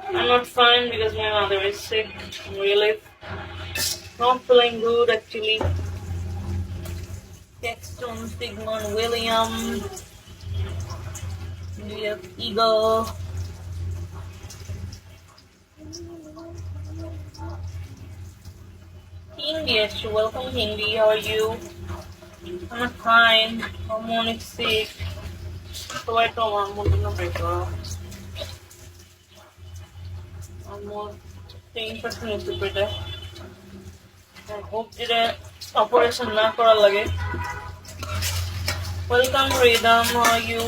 I'm not fine because my mother is sick. I'm really not feeling good actually. Texton, Sigmund, William, we have Eagle. Hindi, actually. Welcome, Hindi. How are you? I'm not fine. Someone is sick. So I told my mom to break her. I'm more staying for the I hope that operation na kora lage. Welcome, Redam. How are you?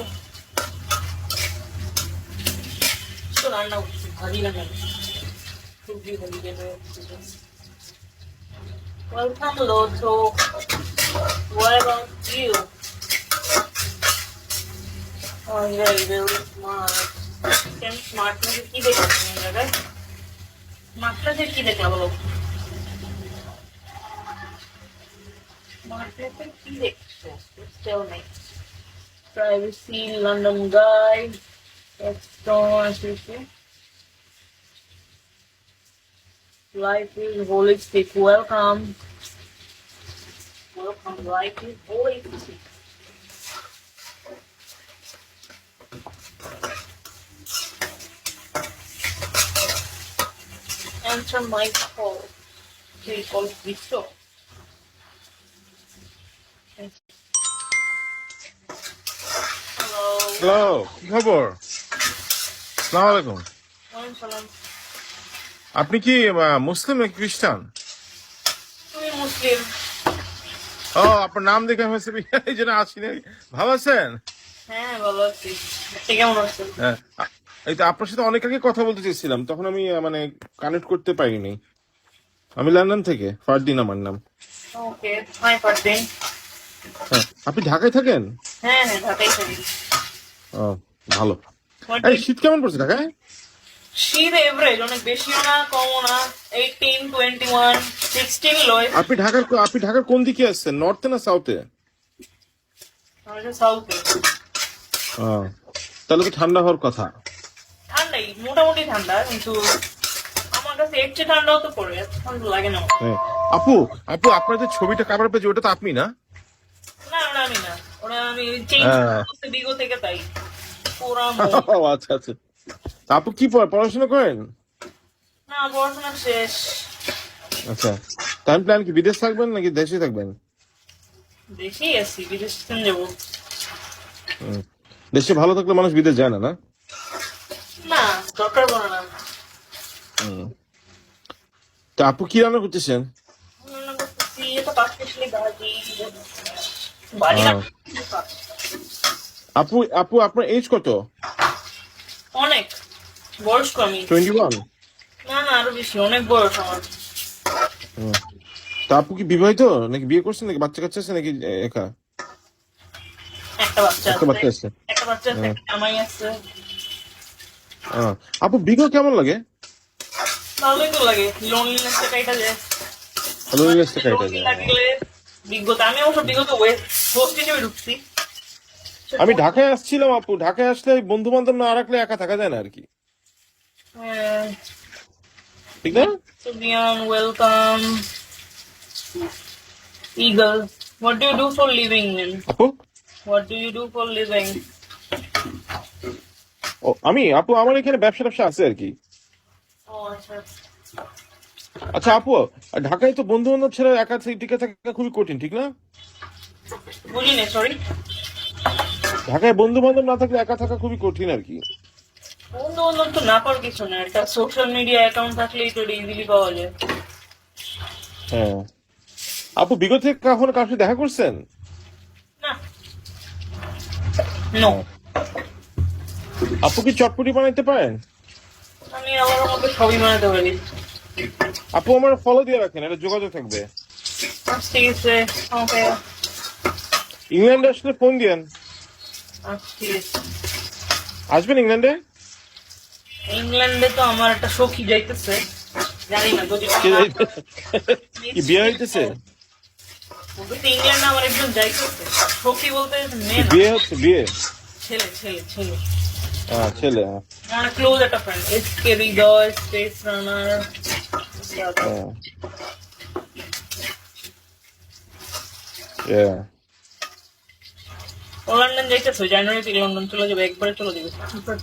So I know. Welcome, Lotto. What about you? Oh, yeah, you're very smart. Can smart में की देखा तुमने लगा? Smart से की देखा बोलो? Smart से की देखा? Tell me. Privacy, London guy. Texton, life is holistic. Welcome. Welcome. Life is holistic. Answer my call. Okay, call Visto. Hello. Hello, কি খবর? আসসালামু আলাইকুম। One salam. আপনি কি মুসলিম নাকি খ্রিস্টান? তুমি মুসলিম? ও, আপনার নাম দেখে আমি এই জন্য আসিনি। ভালো আছেন? হ্যাঁ, ভালো আছি। আপনি কেমন আছেন? হ্যাঁ, এই তো আপনার সাথে অনেক আগে কথা বলতে চেয়েছিলাম, তখন আমি মানে কানেক্ট করতে পারিনি। আমি লন্ডন থেকে, ফারদিন আমার নাম। ওকে, হাই ফারদিন। হ্যাঁ, আপনি ঢাকায় থাকেন? হ্যাঁ, ঢাকায় থাকি। ও, ভালো। What এই do শীত কেমন পড়ছে ঢাকায়? শীত এভারেজ, অনেক বেশিও না কমও না। 18, 21, 16 লয়। আপনি ঢাকার কোন দিকে আসছেন, নর্থে না সাউথে? আমাদের সাউথে। তাহলে তো ঠান্ডা হওয়ার কথা। ঠান্ডাই, মোটামুটি ঠান্ডা, কিন্তু আমার কাছে এর চেয়ে ঠান্ডাও তো পড়ে, এত ঠান্ডা লাগে না। হ্যাঁ, আপু আপু আপনার যে ছবিটা কাভার পেয়েছে ওটা তো আপনি না? না, ওটা আমি না, ওটা আমি চেঞ্জ হ্যাঁ। করতে বিগো থেকে তাই। পুরা ও আচ্ছা আচ্ছা। তা আপু কি পড়াশোনা করেন? না, পড়াশোনা শেষ। আচ্ছা, টাইম প্ল্যান কি বিদেশ থাকবেন নাকি দেশে থাকবেন? দেশেই আছি, বিদেশ কেন যাবো? হুম। দেশে ভালো থাকলে মানুষ বিদেশ যায় না, না? না, দরকার পড়ে না। হুম। তা আপু কি রান্না করতেছেন? রান্না করতেছি, এটা পাঁচমিশালি ভাজি, বাড়ি না। আহ, আপু আপু আপনার এজ কত? অনেক বয়স্ক আমি। 21? না না, আরো বেশি, অনেক বয়স আমার। তা আপু কি বিবাহিত নাকি বিয়ে করছেন নাকি বাচ্চা কাচ্চা আছে নাকি একা? একটা বাচ্চা একটা আছে। বাচ্চা আছে। একটা বাচ্চা আছে, একটা জামাই আছে। আপু বিগো কেমন লাগে? ভালোই তো লাগে, লোনলিনেসটা কাইটা যায়। লোনলিনেসটা কাইটা lonely যায়। লাগলে বিগত, আমি অবশ্য বিগত হোস্ট হিসেবে ঢুকছি। আমি ঢাকায় আসছিলাম আপু, ঢাকায় আসলে বন্ধু বান্ধব না রাখলে একা থাকা যায় না আর কি, ঠিক না? Subian, welcome. Eagle, what do you do for living then? আপু What do you do for living? আপু আমার এখানে ব্যবসা ট্যাবসা আছে আর কি। Oh, আচ্ছা। আচ্ছা আপু, ঢাকায় তো বন্ধু বান্ধব ছেড়ে একা টিকে থাকা খুবই কঠিন, ঠিক না? বুঝিনি, সরি। ঢাকায় বন্ধু বান্ধব না থাকলে একা থাকা খুবই কঠিন আর কি। বন্ধু বান্ধব তো না পাওয়ার কিছু না, একটা সোশ্যাল মিডিয়া অ্যাকাউন্ট থাকলেই তো ইজিলি পাওয়া যায়। হ্যাঁ, আপু বিগত থেকে কখনো কার সাথে দেখা করছেন? না, নো। আপু কি চটপটি বানাইতে পারেন? আমি আমার মতো সবই বানাতে পারি। আপু আমার ফলো দিয়ে রাখেন, এটা যোগাযোগ থাকবে। ঠিক আছে, ওকে। ইংল্যান্ডে আসলে ফোন দিয়েন। ঠিক আছে। আসবেন ইংল্যান্ডে? ইংল্যান্ডে তো আমার একটা সখী যাইতেছে, জানি না যদি কি বিয়ে হইতেছে? ইংল্যান্ডে আমার একজন যাইতেছে। সখী বলতে মেয়ে না, বিয়ে হচ্ছে? বিয়ে? ছেলে ছেলে ছেলে। ছেলে, হ্যাঁ। আমার ক্লোজ একটা ফ্রেন্ড, এসকে হৃদয়, স্পেস রানার। হ্যাঁ, yeah. ও লন্ডন যাইতেছে, জানুয়ারিতে লন্ডন চলে যাবে, একবারে চলে যাবে।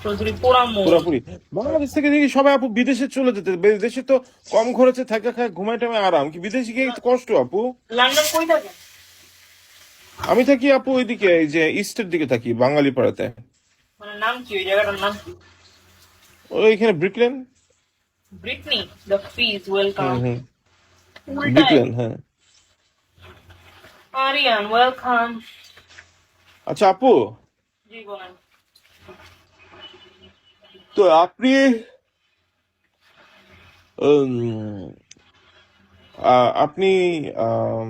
চৌধুরী পোড়ামো। পুরাপুরি বাংলাদেশ থেকে দেখি সবাই আপু বিদেশে চলে যেতে, দেশে তো কম খরচে থাকা খায় ঘুমায় টামে আরাম, কি বিদেশে গিয়ে একটু কষ্ট আপু। লন্ডন কই থাকে? আমি থাকি আপু ওইদিকে, এই যে ইস্টের দিকে থাকি, বাঙালি পাড়াতে। মানে নাম কি ওই জায়গাটার নাম কি? ওইখানে ব্রিকলেন। ব্রিটনি, দ্য ফিজ ওয়েলকাম। হুম হুম, উল্টায়। ব্রিকলেন, হ্যাঁ। আরিয়ান ওয়েলকাম। আচ্ছা আপু, জি বলেন। তো আপনি উম, আপনি আম,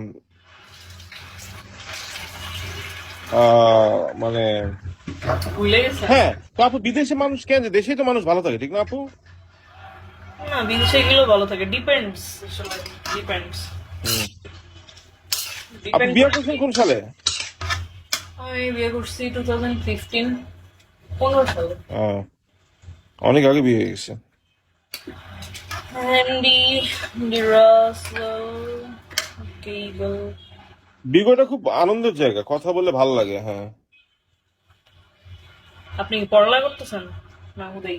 মানে ভুলে গেছেন? হ্যাঁ, তো আপু বিদেশে মানুষ কেন যায়? দেশেই তো মানুষ ভালো থাকে, ঠিক না আপু? না, বিদেশে গেলেও ভালো থাকে, ডিপেন্ডস। ডিপেন্ডস। হুম। আপনি ডিপেন্ড বিয়ে করে করছেন কি। কোন সালে? আমি বিয়ে করছি 2015, 15 সালে। আহ, অনেক আগে বিয়ে হয়ে গেছে। হ্যান্ডি, ডি রাসেল, কেবল। বিগটা খুব আনন্দের জায়গা, কথা বললে ভালো লাগে, হ্যাঁ। আপনি কি পড়ালেখা করতেছেন না হুদেই?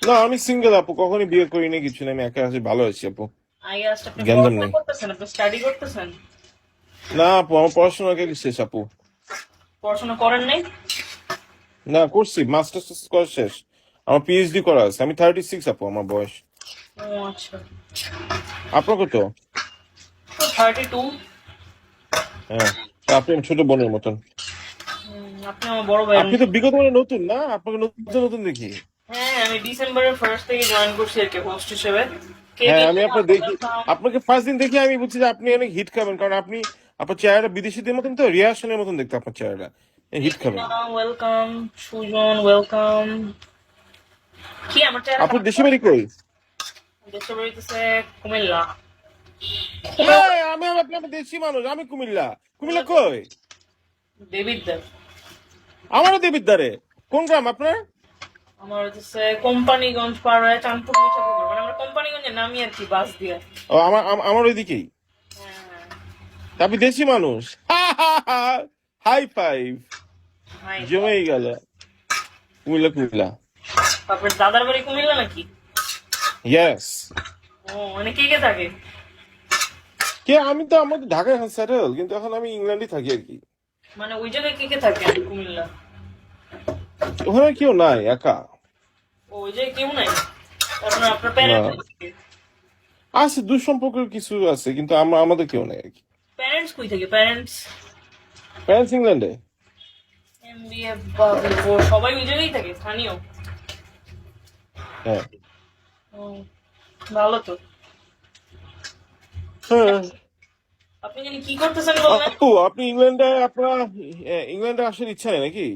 না, আমি সিঙ্গেল আপু, কখনই বিয়ে করিনি, কিছু না, আমি একা আছি, ভালো আছি আপু। আই আস্ট, আপনি গ্যাঞ্জাম পড়াশোনা নেই। করতেছেন, আপনি স্টাডি করতেছেন? না আপু, আমার পড়াশোনা আগে শেষ আপু। পড়াশোনা করেন নাই? না, করছি, মাস্টার্স করা শেষ। আমার পিএইচডি করা আছে, আমি 36 আপু আমার বয়স। ও আচ্ছা। আপনার কত? 32। হ্যাঁ, তা আপনি আমার ছোট বোনের মতন। আপনি আমার বড় ভাইয়ের আপনি মতো। তো বিগত মানে নতুন না, আপনাকে নতুন নতুন দেখি। হ্যাঁ, আমি ডিসেম্বরের ফার্স্ট থেকে জয়েন করছি আর কি, হোস্ট হিসেবে। কে হ্যাঁ, কে আমি আপনার দেখি, ওয়েলকাম। আপনাকে ফার্স্ট দিন দেখি আমি বুঝছি যে আপনি অনেক হিট খাবেন, কারণ আপনি, আপনার চেহারা বিদেশিদের মতন, তো রিয়াকশনের মতন দেখতে আপনার চেহারা, হিট খাবেন। ওয়েলকাম। সুজন ওয়েলকাম। কি আমার চেহারা আপনার খারাপ দেশে করে? বাড়ি কই? দেশে বাড়িতেছে কুমিল্লা। আমি আপনার দেশি মানুষ, আমি কুমিল্লা। কুমিল্লা কই? দেবিদ্বার। আমারও দেবিদ্বারে। কোন গ্রাম আপনার? আমার হচ্ছে কোম্পানিগঞ্জ পার হয়ে চাঁদপুর মিঠাপুকুর, মানে আমরা কোম্পানিগঞ্জে নামি আর কি, বাস দিয়ে। ও, আমার ওইদিকেই। হ্যাঁ। তা আপনি দেশি মানুষ। High five, high. জমেই গেল। কুমিল্লা কুমিল্লা। তারপরে দাদার বাড়ি কুমিল্লা নাকি? ইয়েস। ও, মানে কে কে থাকে? কে, আমি তো আমাদের ঢাকায় এখন সেটেল, কিন্তু এখন আমি ইংল্যান্ডে থাকি আর কি। মানে ওই জায়গায় কে কে থাকে কুমিল্লা? ওখানে কেউ নাই, একা। ও, ওই জায়গায় কেউ নাই? তারপরে আপনার না, প্যারেন্টস? আছে, দুঃসম্পর্কের কিছু আছে, কিন্তু আমাদের কেউ নাই আর কি। প্যারেন্টস কই থাকে, প্যারেন্টস? প্যারেন্টস ইংল্যান্ডে। এমবিএ বাবু, ও সবাই ওই জায়গায় থাকে, স্থানীয়? হ্যাঁ। ও, ভালো তো। হ্যাঁ। আপনি জানি কি করতেছেন বললেন? আপু, আপনি ইংল্যান্ডে, আপনার ইংল্যান্ডে আসার ইচ্ছা নেই নাকি?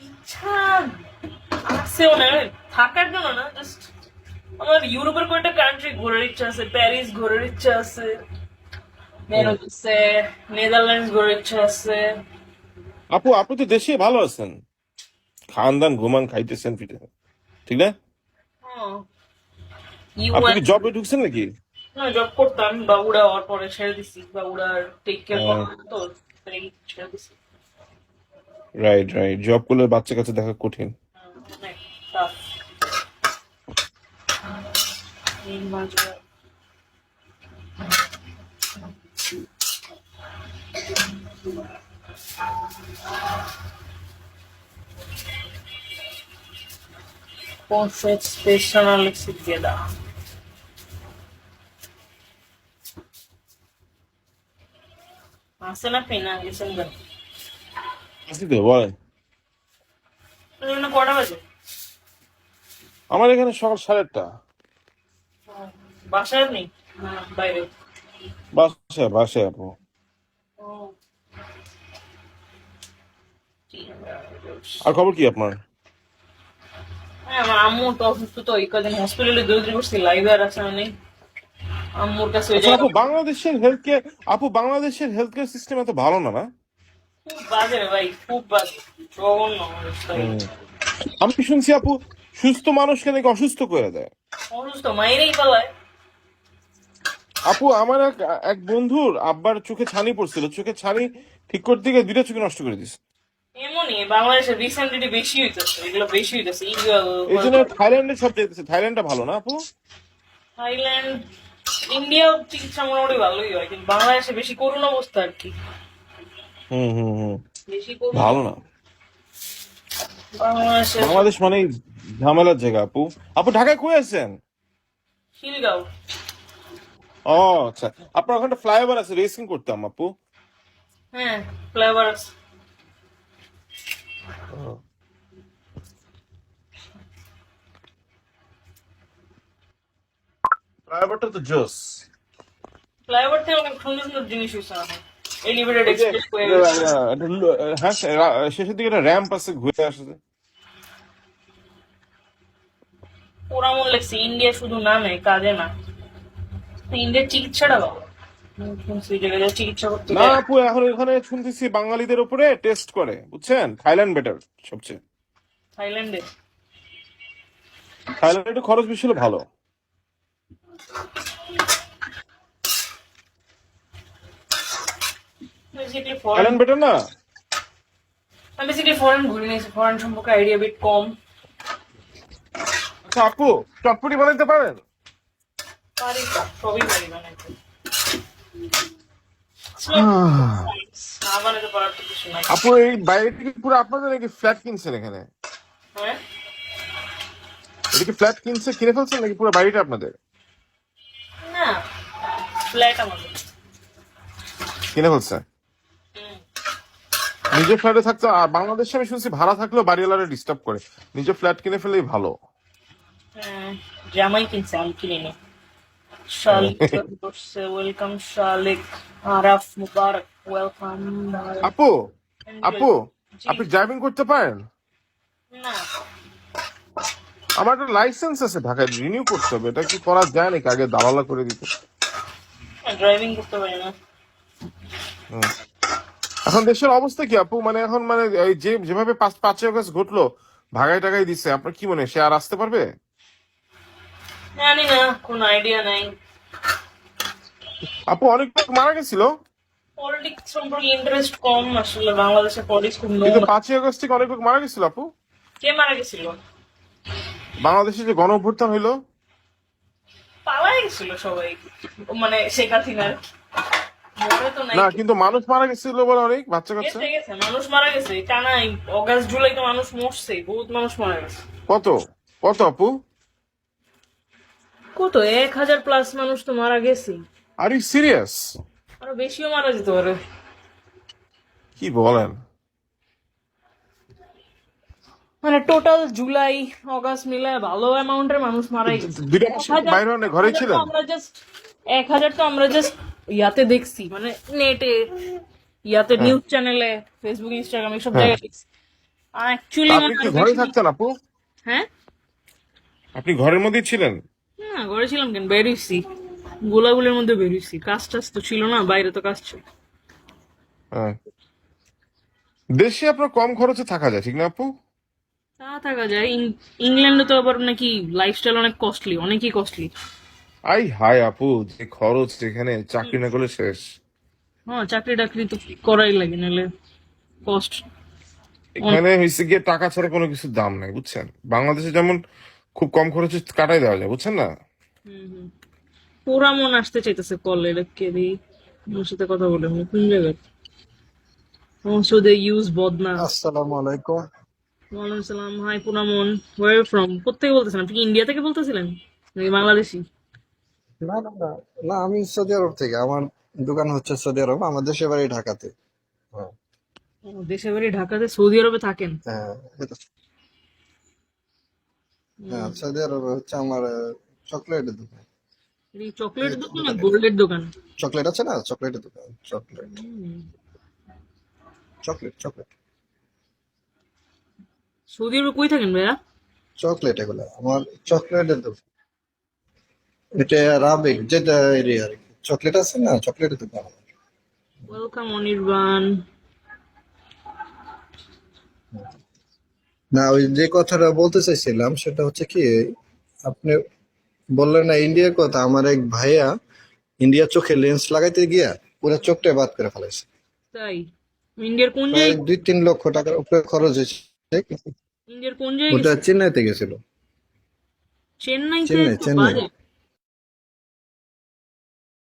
ইচ্ছা আছেও না, থাকার জন্য না, জাস্ট আমার ইউরোপের কয়েকটা কান্ট্রি ঘোরার ইচ্ছা আছে, প্যারিস ঘোরার ইচ্ছা আছে, দেন হুম। হচ্ছে নেদারল্যান্ডস ঘোরার ইচ্ছা আছে। আপু, আপনি তো দেশে ভালো আছেন, খান দান ঘুমান খাইতেছেন ফিরতেছেন, ঠিক না? আপনি কি ইউএস। জবে ঢুকছেন নাকি? না, জব করতাম, বাবুড়া হওয়ার পরে ছেড়ে দিছি, বাবুড়ার টেক কেয়ার আহ, করতাম তো, তাই ছেড়ে দিছি। রাইট রাইট, জব করলে বাচ্চা কাচ্চা দেখা কঠিন। অনেক tough। এই মাঝে perfect personality together। আসেন আপনি না গেছেন কেন? আজকে তো বলেন। এজন্য কটা বাজে? আমার এখানে সকাল 8:30। বাসায় নেই না বাইরে? বাসায় বাসায় আপু। ও, ঠিক আছে। আর খবর কি আপনার? হ্যাঁ, আমার আম্মু তো অসুস্থ, তো এই কদিন হসপিটালে দৌড়ি করছি, লাইভে আর আছে নেই। আম্মুর কাছে ওই আচ্ছা জায়গা আপু, বাংলাদেশের হেলথ কেয়ার, আপু বাংলাদেশের হেলথ কেয়ার সিস্টেম এত ভালো না, না? খুব বাজে রে ভাই, খুব বাজে, জঘন্য অবস্থা। হুম। আমি শুনছি আপু সুস্থ মানুষকে নাকি অসুস্থ করে দেয়। অসুস্থ মায়েরই পালায়। আপু আমার এক এক বন্ধুর আব্বার চোখে ছানি পড়ছিল, চোখে ছানি ঠিক করতে গিয়ে দুইটা চোখে নষ্ট করে দিছে। এমনই বাংলাদেশে রিসেন্টলি বেশি হইতেছে, এগুলো বেশি হইতেছে। এই জন্য থাইল্যান্ডে সব যেতেছে, থাইল্যান্ডটা ভালো না আপু? থাইল্যান্ড, ইন্ডিয়াও চিকিৎসা মোটামুটি ভালোই হয়, কিন্তু বাংলাদেশে বেশি করুণ অবস্থা আর কি। হুম হুম হুম। বেশি করুণ ভালো না, বাংলাদেশে। বাংলাদেশ মানে ঝামেলার জায়গা আপু। আপু ঢাকায় কই আছেন? শিলগাঁও। ও আচ্ছা, আপনার ওখানে ফ্লাইওভার আছে, রেসিং করতাম আপু। হ্যাঁ, ফ্লেভার আছে। ফ্লাইওভারটা তো জোস। ফ্লাইওভার থেকে অনেক সুন্দর সুন্দর জিনিস হয়েছে এখন। এলিভেটেড ওই যে এক্সপ্রেস হয়ে এটা, গেছে। হ্যাঁ শেষের দিকে একটা র্যাম্প আছে ঘুরে আসছে। ওরা মনে লাগছে ইন্ডিয়া শুধু নামে, কাজে না। ইন্ডিয়ার চিকিৎসাটা ভালো। শুনছি ওই জায়গায় যা চিকিৎসা করতে না যায়। আপু এখন এখানে শুনতেছি বাঙালিদের উপরে টেস্ট করে, বুঝছেন? থাইল্যান্ড বেটার সবচেয়ে। থাইল্যান্ডে থাইল্যান্ডে একটু খরচ বেশি হলে ভালো। Basically foreign. থাইল্যান্ড বেটার না? আমি বেসিক্যালি ফরেন ঘুরে নিয়েছি, ফরেন সম্পর্কে আইডিয়া বিট কম। আচ্ছা আপু, চটপটি বানাইতে পারেন? পারি, সবই পারি বানাইতে। না বানাতে পারার তো কিছু নাই। আপু এই বাইরে থেকে পুরো আপনাদের নাকি ফ্ল্যাট কিনছেন এখানে? হ্যাঁ, এটা কি ফ্ল্যাট কিনে ফেলছেন নাকি পুরো বাড়িটা আপনাদের? না, ফ্ল্যাট আমাদের। কিনে ফেলছেন? হুম। নিজের ফ্ল্যাটে থাকতে, আর বাংলাদেশে আমি শুনছি ভাড়া থাকলেও বাড়িওয়ালারা ডিস্টার্ব করে, নিজের ফ্ল্যাট কিনে ফেলেই ভালো। হ্যাঁ, জামাই কিনছে, আমি কিনিনি। শালিক করছে, ওয়েলকাম শালিক। আরাফ মুবারক, ওয়েলকাম। আপু, এনজয়। আপু জি। আপনি ড্রাইভিং করতে পারেন? না, আমার একটা লাইসেন্স আছে ঢাকায়, রিনিউ করতে হবে, এটা কি করা যায় নাকি আগে দালালা করে দিতে? ড্রাইভিং করতে পারি না। হুম। এখন দেশের অবস্থা কি আপু, মানে এখন মানে এই যে যেভাবে 5ই আগস্ট ঘটলো, ভাগাই টাগাই দিচ্ছে, আপনার কি মনে হয় সে আর আসতে পারবে? জানি না, কোন আইডিয়া নাই। আপু অনেক লোক মারা গেছিল, পলিটিক্স সম্পর্কে ইন্টারেস্ট কম আসলে, বাংলাদেশে পলিটিক্স খুব কিন্তু নোংরা। 5ই আগস্ট থেকে অনেক লোক মারা গেছিল আপু। কে মারা গেছিল? বাংলাদেশে যে গণ অভ্যুত্থান হইলো। পালাই গেছিল সবাই, মানে শেখ হাসিনার। মরে তো নাই না কেউ। কিন্তু মানুষ মারা গেছিল বলে, অনেক বাচ্চা কাচ্চা। গেছে গেছে, মানুষ মারা গেছে টানা। অগাস্ট জুলাই তো মানুষ মরছে, বহুত মানুষ মারা গেছে। কত কত আপু? কত, 1,000+ মানুষ তো মারা গেছে। Are you serious? আরো বেশিও মারা যেতে পারে। কি বলেন? মানে টোটাল জুলাই অগাস্ট মিলে ভালো অ্যামাউন্টের মানুষ মারাই গেছে। দুইটা এক মাসে কি হাজার বাইরে অনেক ঘরেই 1,000 তো ছিলেন? আমরা জাস্ট 1,000 তো আমরা জাস্ট ইয়াতে দেখছি, মানে নেটে, ইয়াতে হ্যাঁ। নিউজ চ্যানেলে, ফেসবুক ইনস্টাগ্রাম এসব হ্যাঁ, জায়গায় দেখছি। আর অ্যাকচুয়ালি আপনি মানে কি আরো ঘরে বেশি। থাকতেন আপু? হ্যাঁ, আপনি ঘরের মধ্যেই ছিলেন? না ঘরে ছিলাম কেন, বেরিয়েছি। গোলাগুলির মধ্যে বেরিয়েছি, কাজ টাজ তো ছিল না, বাইরে তো কাজ ছিল। হ্যাঁ। দেশে আপনার কম খরচে থাকা যায়, ঠিক না আপু? তা থাকা যায়। ইংল্যান্ডে তো আবার নাকি লাইফস্টাইল অনেক কস্টলি, অনেকই কস্টলি। আই হাই আপু, যে খরচ এখানে, চাকরি না করলে শেষ। হ্যাঁ, চাকরি টাকরি তো করাই লাগে, নাহলে কস্ট। এখানে হয়েছে গিয়ে টাকা ছাড়া কোনো কিছুর দাম নাই, বুঝছেন? বাংলাদেশে যেমন খুব কম খরচে কাটাই দেওয়া যায়, বুঝছেন না? পুরা মন আসতে চাইতেছে কলে, এটা কে দিই ওর সাথে কথা বলে, মানে কোন জায়গায়। Also they use বদনা। আসসালামু আলাইকুম। ওয়ালাইকুম সালাম, হাই পুনামন। ওয়ার ফ্রম, কোথেকে বলতেছেন আপনি? কি ইন্ডিয়া থেকে বলতেছিলেন নাকি বাংলাদেশি? না না না না, আমি সৌদি আরব থেকে। আমার দোকান হচ্ছে সৌদি আরব, আমার দেশের বাড়ি ঢাকাতে। হ্যাঁ ও, দেশের বাড়ি ঢাকাতে, সৌদি আরবে থাকেন? হ্যাঁ হ্যাঁ, সৌদি আরবে হচ্ছে আমার চকলেটের দোকান। চকলেটের দোকান না দোকানে গোল্ডের দোকান? চকলেট আছে না, চকলেটের দোকান, চকলেট চকলেট চকলেট সৌদি আরবে কই থাকেন ভাইয়া? চকলেট এগুলো আমার চকলেটের দোকান। এটা রাবিক যেটা এরিয়া আর কি, চকলেট আছে না, চকলেটের দোকান আমার। ওয়েলকাম অনির্বাণ। না, ওই যে কথাটা বলতে চাইছিলাম সেটা হচ্ছে কি, আপনি বললেন না ইন্ডিয়ার কথা, আমার এক ভাইয়া ইন্ডিয়া চোখে লেন্স লাগাইতে গিয়া পুরো চোখটাই বাদ করে ফেলাইছে। তাই? ইন্ডিয়ার কোন প্রায় জায়গায়? 2-3 লক্ষ টাকার উপরে খরচ হয়েছে। ইন্ডিয়ার কোন জায়গায় ওটা গেছে? চেন্নাইতে গেছিল। চেন্নাইতে চেন্নাই তো চেন্নাই বাজে।